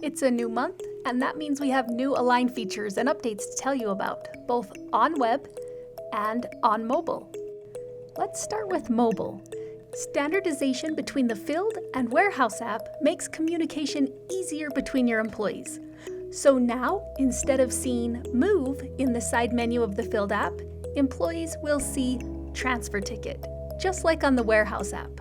It's a new month, and that means we have new Align features and updates to tell you about, both on web and on mobile. Let's start with mobile. Standardization between the Field and Warehouse app makes communication easier between your employees. So now, instead of seeing Move in the side menu of the Field app, employees will see Transfer Ticket, just like on the Warehouse app.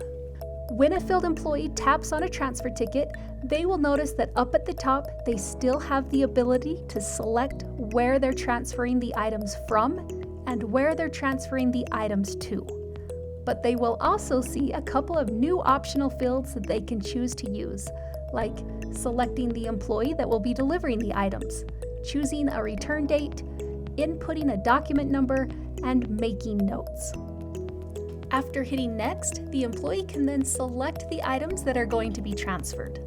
When a Field employee taps on a transfer ticket, they will notice that up at the top, they still have the ability to select where they're transferring the items from and where they're transferring the items to. But they will also see a couple of new optional fields that they can choose to use, like selecting the employee that will be delivering the items, choosing a return date, inputting a document number, and making notes. After hitting Next, the employee can then select the items that are going to be transferred.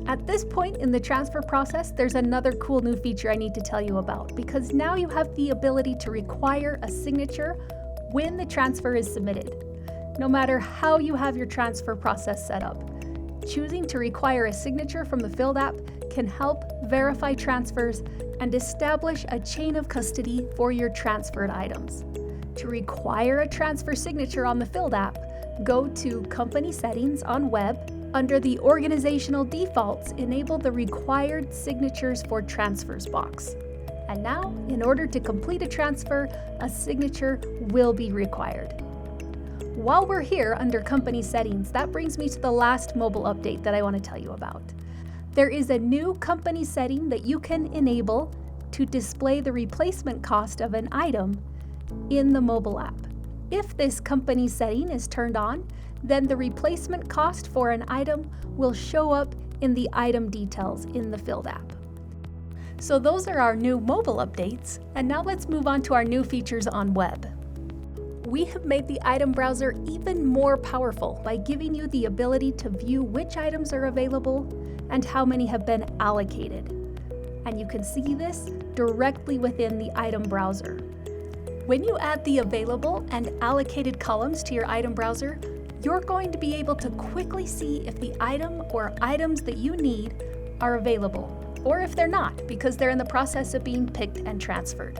At this point in the transfer process, there's another cool new feature I need to tell you about, because now you have the ability to require a signature when the transfer is submitted. No matter how you have your transfer process set up, choosing to require a signature from the Field app can help verify transfers and establish a chain of custody for your transferred items. To require a transfer signature on the Field app, go to Company Settings on Web. Under the Organizational Defaults, enable the Required Signatures for Transfers box. And now, in order to complete a transfer, a signature will be required. While we're here under Company Settings, that brings me to the last mobile update that I want to tell you about. There is a new company setting that you can enable to display the replacement cost of an item in the mobile app. If this company setting is turned on, then the replacement cost for an item will show up in the item details in the Field app. So those are our new mobile updates, and now let's move on to our new features on web. We have made the item browser even more powerful by giving you the ability to view which items are available and how many have been allocated. And you can see this directly within the item browser. When you add the available and allocated columns to your item browser, you're going to be able to quickly see if the item or items that you need are available, or if they're not, because they're in the process of being picked and transferred.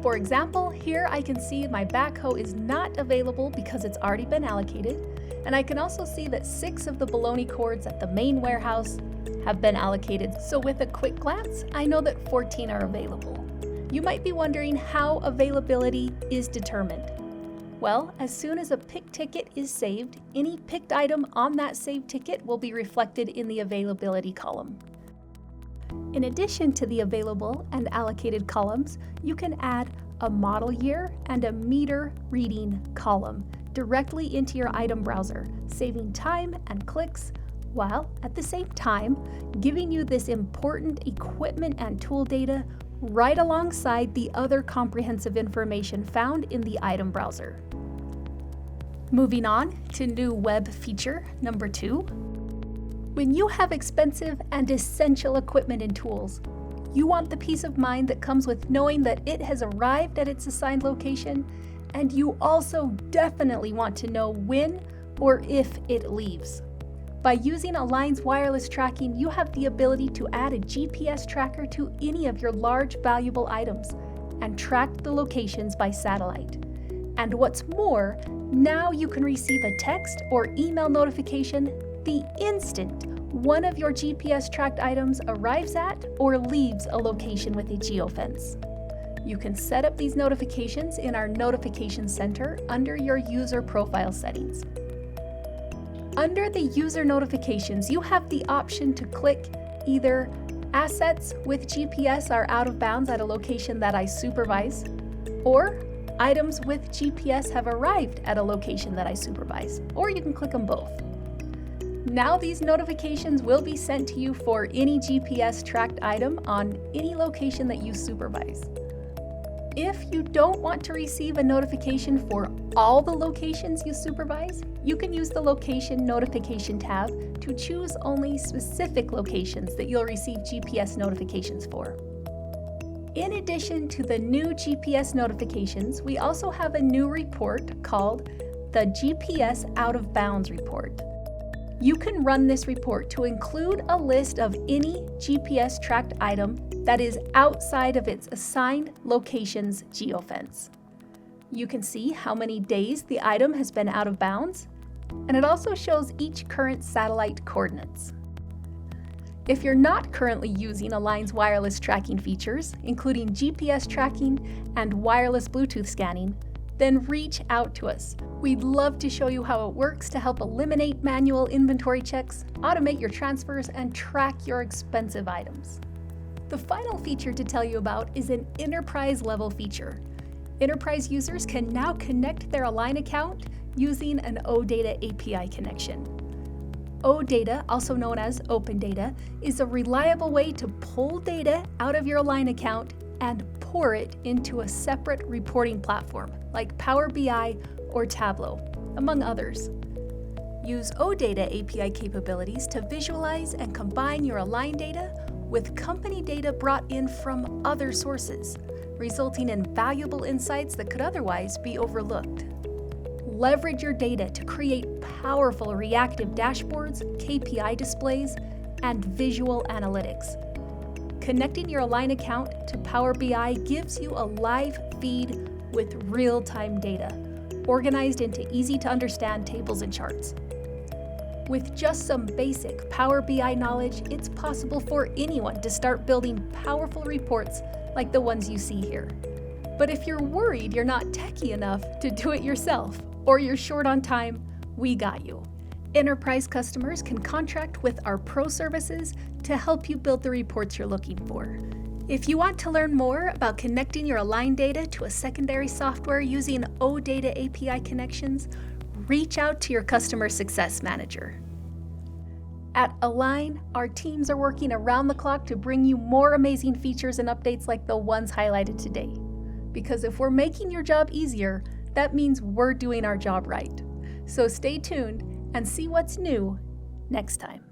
For example, here I can see my backhoe is not available because it's already been allocated, and I can also see that 6 of the baloney cords at the main warehouse have been allocated. So with a quick glance, I know that 14 are available. You might be wondering how availability is determined. Well, as soon as a picked ticket is saved, any picked item on that saved ticket will be reflected in the availability column. In addition to the available and allocated columns, you can add a model year and a meter reading column directly into your item browser, saving time and clicks, while at the same time giving you this important equipment and tool data right alongside the other comprehensive information found in the item browser. Moving on to new web feature number 2. When you have expensive and essential equipment and tools, you want the peace of mind that comes with knowing that it has arrived at its assigned location, and you also definitely want to know when or if it leaves. By using Align's wireless tracking, you have the ability to add a GPS tracker to any of your large valuable items and track the locations by satellite. And what's more, now you can receive a text or email notification the instant one of your GPS tracked items arrives at or leaves a location with a geofence. You can set up these notifications in our Notification Center under your user profile settings. Under the user notifications, you have the option to click either Assets with GPS are out of bounds at a location that I supervise, or Items with GPS have arrived at a location that I supervise, or you can click them both. Now these notifications will be sent to you for any GPS tracked item on any location that you supervise. If you don't want to receive a notification for all the locations you supervise, you can use the Location Notification tab to choose only specific locations that you'll receive GPS notifications for. In addition to the new GPS notifications, we also have a new report called the GPS Out of Bounds report. You can run this report to include a list of any GPS tracked item that is outside of its assigned location's geofence. You can see how many days the item has been out of bounds, and it also shows each current satellite coordinates. If you're not currently using Align's wireless tracking features, including GPS tracking and wireless Bluetooth scanning, then reach out to us. We'd love to show you how it works to help eliminate manual inventory checks, automate your transfers, and track your expensive items. The final feature to tell you about is an enterprise-level feature. Enterprise users can now connect their Align account using an OData API connection. OData, also known as Open Data, is a reliable way to pull data out of your Align account and pour it into a separate reporting platform like Power BI or Tableau, among others. Use OData API capabilities to visualize and combine your Align data with company data brought in from other sources, resulting in valuable insights that could otherwise be overlooked. Leverage your data to create powerful reactive dashboards, KPI displays, and visual analytics. Connecting your Align account to Power BI gives you a live feed with real-time data, organized into easy-to-understand tables and charts. With just some basic Power BI knowledge, it's possible for anyone to start building powerful reports like the ones you see here. But if you're worried you're not techie enough to do it yourself, or you're short on time, we got you. Enterprise customers can contract with our pro services to help you build the reports you're looking for. If you want to learn more about connecting your Align data to a secondary software using OData API connections, reach out to your customer success manager. At Align, our teams are working around the clock to bring you more amazing features and updates like the ones highlighted today. Because if we're making your job easier, that means we're doing our job right. So stay tuned and see what's new next time.